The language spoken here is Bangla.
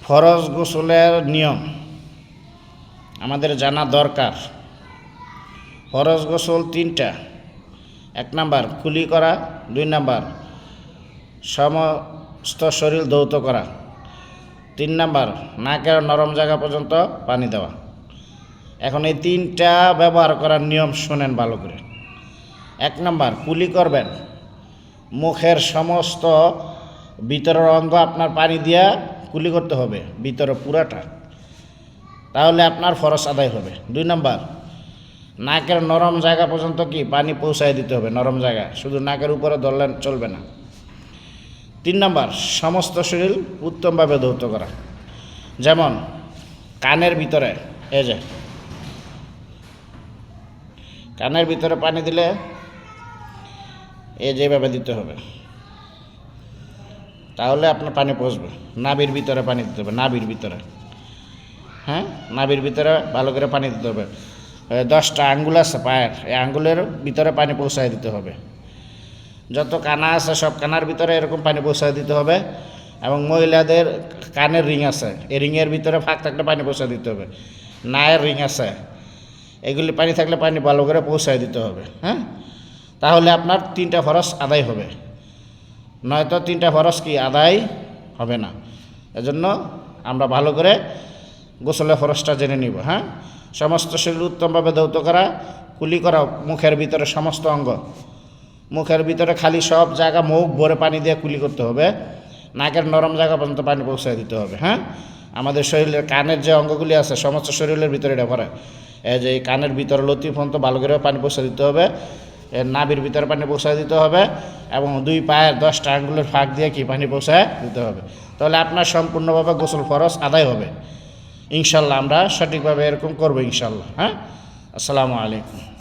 ফরজ গোসলের নিয়ম আমাদের জানা দরকার। ফরজ গোসল তিনটা। 1 নাম্বার কুলি করা, 2 নাম্বার সমস্ত শরীর ধৌত করা, 3 নাম্বার নাকের নরম জায়গা পর্যন্ত পানি দেওয়া। এখন এই তিনটা ব্যবহার করার নিয়ম শোনেন ভালো করে। 1 নাম্বার কুলি করবেন, মুখের সমস্ত ভিতরের অঙ্গ আপনার পানি দিয়া কুলি করতে হবে, ভিতরে পুরাটা, তাহলে আপনার ফরজ আদায় হবে। 2 নাম্বার নাকের নরম জায়গা পর্যন্ত কি পানি পৌঁছায় দিতে হবে, নরম জায়গা, শুধু নাকের উপরে ধরলেন চলবে না। 3 নাম্বার সমস্ত শরীর উত্তমভাবে ধৌত করা, যেমন কানের ভিতরে, এই যে কানের ভিতরে পানি দিলে যেভাবে দিতে হবে, তাহলে আপনার পানি পৌঁছবে। নাভির ভিতরে পানি দিতে হবে, নাভির ভিতরে, হ্যাঁ, নাভির ভিতরে ভালো করে পানি দিতে হবে। 10টা আঙ্গুল আছে পায়ের, এই আঙ্গুলের ভিতরে পানি পৌঁছায় দিতে হবে। যত কানা আছে সব কানার ভিতরে এরকম পানি পৌঁছায় দিতে হবে। এবং মহিলাদের কানের রিং আছে, এই রিংয়ের ভিতরে ফাঁক থাকলে পানি পৌঁছায় দিতে হবে। নায়ের রিং আছে, এগুলি পানি থাকলে পানি ভালো করে পৌঁছায় দিতে হবে। হ্যাঁ, তাহলে আপনার 3টা ফরজ আদায় হবে, নয়তো 3টা ফরজ কি আদায় হবে না। এজন্য আমরা ভালো করে গোসলের ফরজটা জেনে নিব। হ্যাঁ, সমস্ত শরীর উত্তমভাবে ধৌত করা, কুলি করা, মুখের ভিতরে সমস্ত অঙ্গ, মুখের ভিতরে খালি সব জায়গা মুখ ভরে পানি দিয়ে কুলি করতে হবে, নাকের নরম জায়গা পর্যন্ত পানি পৌঁছায় দিতে হবে। হ্যাঁ, আমাদের শরীরের কানের যে অঙ্গগুলি আছে সমস্ত শরীরের ভিতরে এটা ভরে, এই যে কানের ভিতরে লতি পর্যন্ত ভালো করে পানি পৌঁছে দিতে হবে, নাভির ভিতরে পানি পৌঁছায় দিতে হবে, এবং 2 পায়ের 10টা আঙ্গুলের ফাঁক দিয়ে কি পানি পৌঁছায় দিতে হবে। তাহলে আপনার সম্পূর্ণভাবে গোসল ফরজ আদায় হবে ইনশাল্লাহ। আমরা সঠিকভাবে এরকম করবো ইনশাল্লাহ। হ্যাঁ, আসসালামু আলাইকুম।